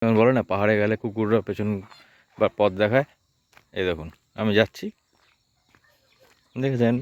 যেমন বলে না, পাহাড়ে গেলে কুকুররা পেছন বা পথ দেখায়। এই দেখুন আমি যাচ্ছি, দেখেছেন?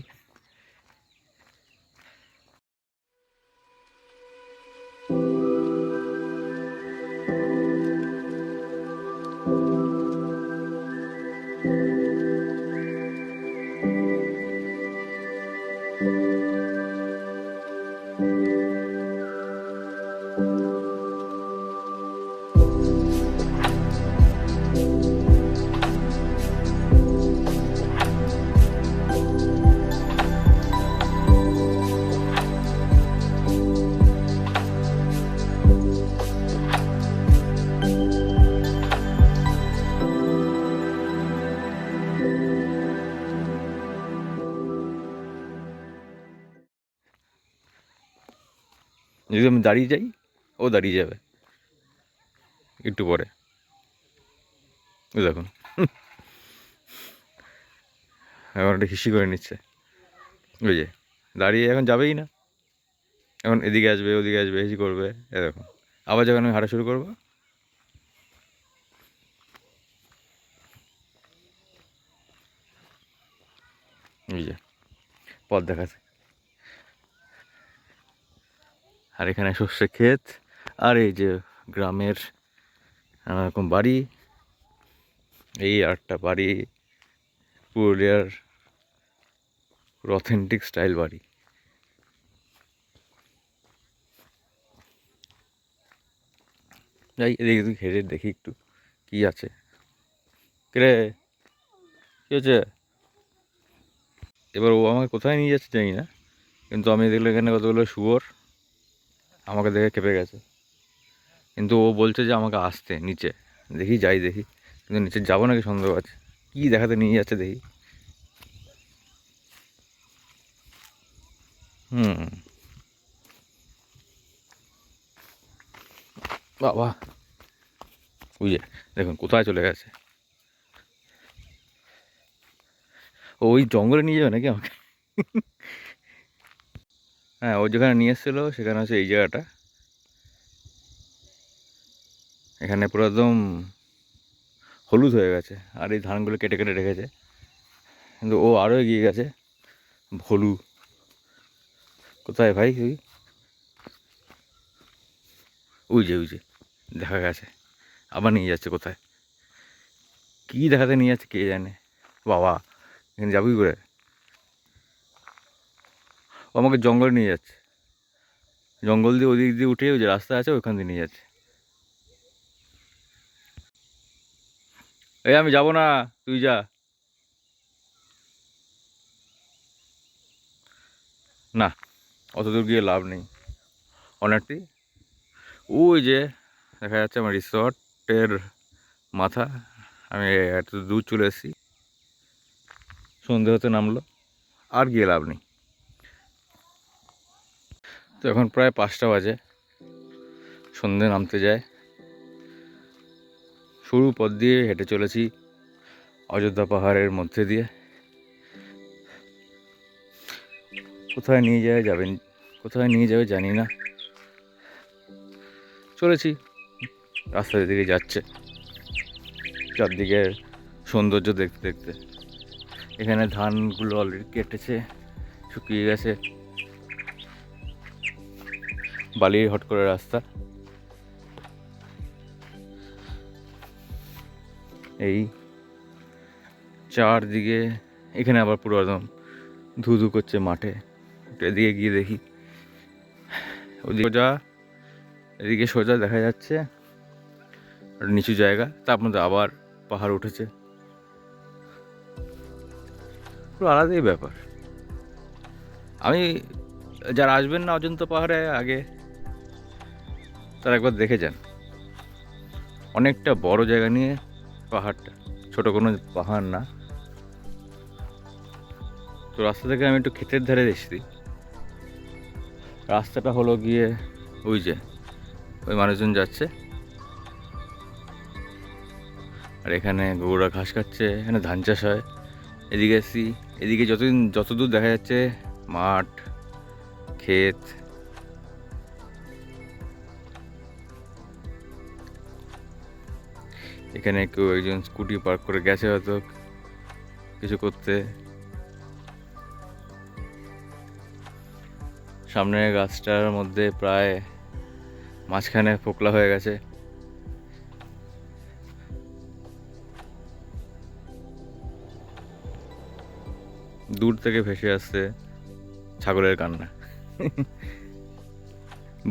যদি আমি দাঁড়িয়ে যাই, ও দাঁড়িয়ে যাবে একটু পরে। দেখুন এখন একটা হিসি করে নিচ্ছে, ওই যে দাঁড়িয়ে এখন যাবেই না, এখন এদিকে আসবে ওদিকে আসবে হিসি করবে। এ দেখুন আবার যখন আমি হাঁটা শুরু করবো, এই যে পথ দেখাচ্ছে। আর এখানে সর্ষে ক্ষেত, আর এই যে গ্রামের নানা রকম বাড়ি। এই আরেকটা বাড়ি, পুরুলিয়ার অথেন্টিক স্টাইল বাড়ি। যাই এদিকে তুই হেঁটে দেখি একটু কি আছে। রে কি হচ্ছে? এবার ও আমাকে কোথায় নিয়ে যাচ্ছে জানি না, কিন্তু আমি দেখলে এখানে কতগুলো শুয়োর আমাকে দেখে খেপে গেছে। কিন্তু ও বলছে যে আমাকে আসতে নিচে, দেখি যাই দেখি, কিন্তু নিচে যাবো নাকি সন্দেহ আছে। কী দেখাতে নিয়ে যাচ্ছে দেখি। বাবা বুঝে দেখুন কোথায় চলে গেছে। ওই জঙ্গলে নিয়ে যাবে নাকি আমাকে? হ্যাঁ, ও যেখানে নিয়ে এসেছিলো সেখানে হচ্ছে এই জায়গাটা। এখানে পুরো একদম হলুদ হয়ে গেছে, আর এই ধানগুলো কেটে কেটে রেখেছে। কিন্তু ও আরও এগিয়ে গেছে। ভলু কোথায় ভাই তুই? ওই যে দেখা গেছে, আবার নিয়ে যাচ্ছে কোথায়, কী দেখাতে নিয়ে যাচ্ছে কে জানে। বাবা এখানে যাবি করে? ও আমাকে জঙ্গলে নিয়ে যাচ্ছে, জঙ্গল দিয়ে ওদিক দিয়ে উঠে ওই যে রাস্তা আছে ওইখান দিয়ে নিয়ে যাচ্ছে। এই আমি যাবো না, তুই যা। না, অত দূর গিয়ে লাভ নেই। অনেকটি ওই যে দেখা যাচ্ছে আমার রিসর্টের মাথা। আমি এত দূর চলে এসেছি, সন্ধে হতে নামলো, আর গিয়ে লাভ নেই। তো এখন প্রায় 5টা বাজে, সন্ধে নামতে যায়। সরু পথ দিয়ে হেঁটে চলেছি অযোধ্যা পাহাড়ের মধ্যে দিয়ে। কোথায় নিয়ে যায় যাবেন, কোথায় নিয়ে যাবে জানি না। চলেছি, রাস্তার দিকে যাচ্ছে, চারদিকে সৌন্দর্য দেখতে দেখতে। এখানে ধানগুলো অলরেডি কেটেছে, শুকিয়ে গেছে, বালির হট করে রাস্তা। এই চারদিকে এখানে আবার পুরো একদম ধু ধু করছে মাঠে। এদিকে গিয়ে দেখি, ওদিকে সোজা, এদিকে সোজা দেখা যাচ্ছে নিচু জায়গা, তার মধ্যে আবার পাহাড় উঠেছে। পুরো আলাদাই ব্যাপার। আমি, যারা আসবেন না অজন্তা পাহাড়ে আগে, তারা একবার দেখে যান। অনেকটা বড় জায়গা নিয়ে পাহাড়টা, ছোট কোনো পাহাড় না। তো রাস্তা থেকে আমি একটু ক্ষেতের ধারে এসেছি। রাস্তাটা হলো গিয়ে ওই যে ওই মানুষজন যাচ্ছে, আর এখানে গরুরা ঘাস খাচ্ছে, এখানে ধান চাষ হয়। এদিকে এসছি, এদিকে যতদূর দেখা যাচ্ছে মাঠ, ক্ষেত। এখানে কেউ একজন স্কুটি পার্ক করে গেছে হয়তো কিছু করতে। সামনের গাছটার মধ্যে প্রায় মাঝখানে ফোকলা হয়ে গেছে। দূর থেকে ভেসে আসছে ছাগলের কান্না।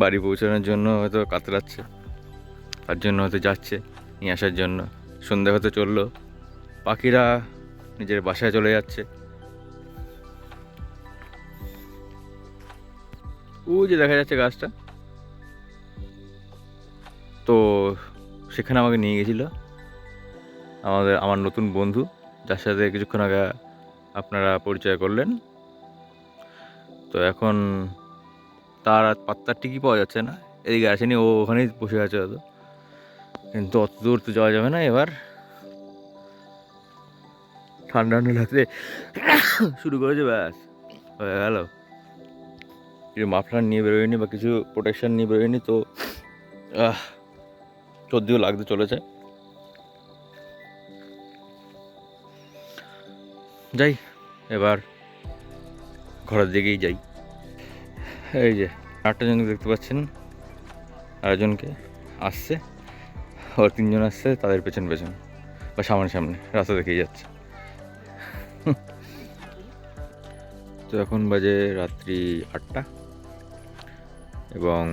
বাড়ি পৌঁছানোর জন্য হয়তো কাতরাচ্ছে, তার জন্য হয়তো যাচ্ছে নিয়ে আসার জন্য। সন্ধ্যা হতে চললো, পাখিরা নিজের বাসায় চলে যাচ্ছে। ওই যে দেখা যাচ্ছে গাছটা, তো সেখানে আমাকে নিয়ে গেছিলো আমার নতুন বন্ধু, যার সাথে কিছুক্ষণ আগে আপনারা পরিচয় করলেন। তো এখন তার আর পাত্তার টিকি পাওয়া যাচ্ছে না, এদিকে আসেনি, ও ওখানেই বসে আছে হয়তো। কিন্তু অত দূর তো যাওয়া যাবে না, এবার ঠান্ডা ঠান্ডা লাগতে শুরু করেছে, ব্যাস হয়ে গেল। কিছু মাফলার নিয়ে বেরোয়নি বা কিছু প্রোটেকশন নিয়ে বেরোয়নি, তো সর্দিও লাগতে চলেছে। যাই এবার ঘরের দিকেই যাই। এই যে 8টা জনকে দেখতে পাচ্ছেন, আরেকজনকে আসছে, ওর 3জন আসছে, তাদের পেছন পেছন বা সামনে সামনে রাস্তা দেখেই যাচ্ছে। তো এখন বাজে রাত্রি 8টা এবং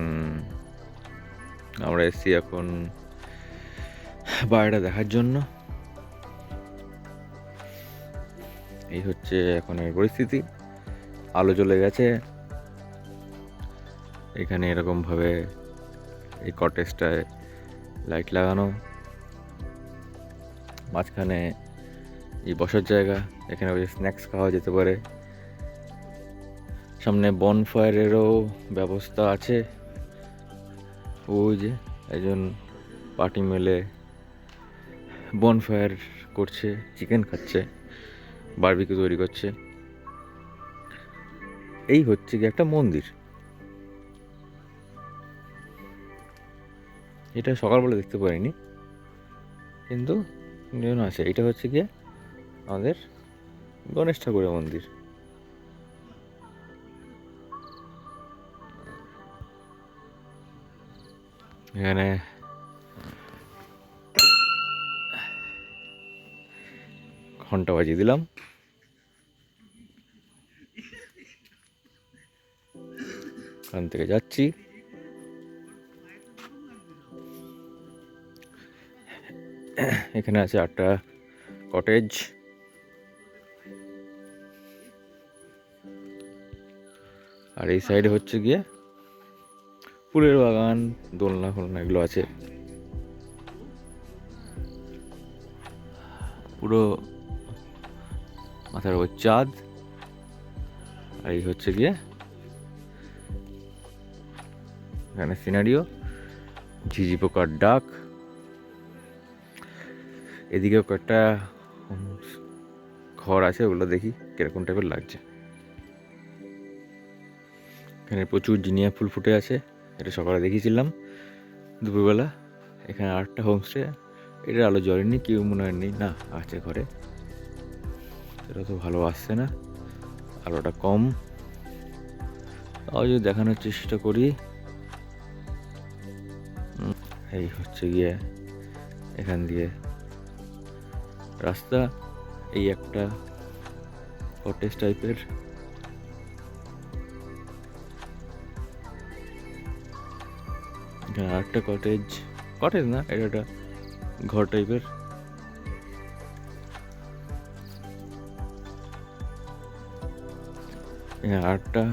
আমরা এসছি এখন বাইরেটা দেখার জন্য। এই হচ্ছে এখনের পরিস্থিতি। আলো জ্বলে গেছে এখানে, এরকমভাবে এই কটেজটায় লাইট লাগানো, মাঝখানে এই বসার জায়গা, এখানে স্ন্যাক্স খাওয়া যেতে পারে। সামনে বনফায়ারেরও ব্যবস্থা আছে। ওই যে একজন পার্টি মেলে বনফায়ার করছে, চিকেন খাচ্ছে, বারবিকিউ তৈরি করছে। এই হচ্ছে কি একটা মন্দির, এটা সকালবেলা দেখতে পারিনি, কিন্তু আছে। এটা হচ্ছে গিয়ে আমাদের গণেশ ঠাকুরের মন্দির। এখানে ঘন্টা বাজিয়ে দিলাম, ওখান থেকে যাচ্ছি। এখানে আছে 8টা কটেজ, আর এই সাইডে হচ্ছে গিয়ে ফুলের বাগান, দোলনা ফোলনা এগুলো আছে। পুরো মাথার ওই চাঁদ, আর এই হচ্ছে গিয়ে এখানে সিনারিও, ঝিঝি পোকার ডাক। এদিকেও কয়েকটা ঘর আছে, ওগুলো দেখি কিরকম টাইপের লাগছে। এখানে প্রচুর জিনিয়া ফুল ফুটে আছে, এটা সকালে দেখিয়েছিলাম দুপুরবেলা। এখানে 8টা হোমস্টে, এটার আলো জ্বলেনি, কেউ মনে হয় নেই, না আছে ঘরে, সেটা তো ভালো আসছে না, আলোটা কম। তাও যদি দেখানোর চেষ্টা করি, এই হচ্ছে গিয়ে এখান দিয়ে রাস্তা, এই একটা কটেজ টাইপের। এখানে আরেকটা কটেজ, কটেজ না, এটা একটা ঘর টাইপের। এখানে আরেকটা,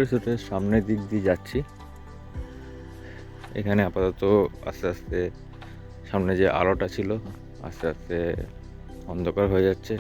রিসোর্টের সামনের দিক দিয়ে যাচ্ছি। এখানে আপাতত আস্তে আস্তে সামনে যে আলোটা ছিল আস্তে আস্তে অন্ধকার হয়ে যাচ্ছে।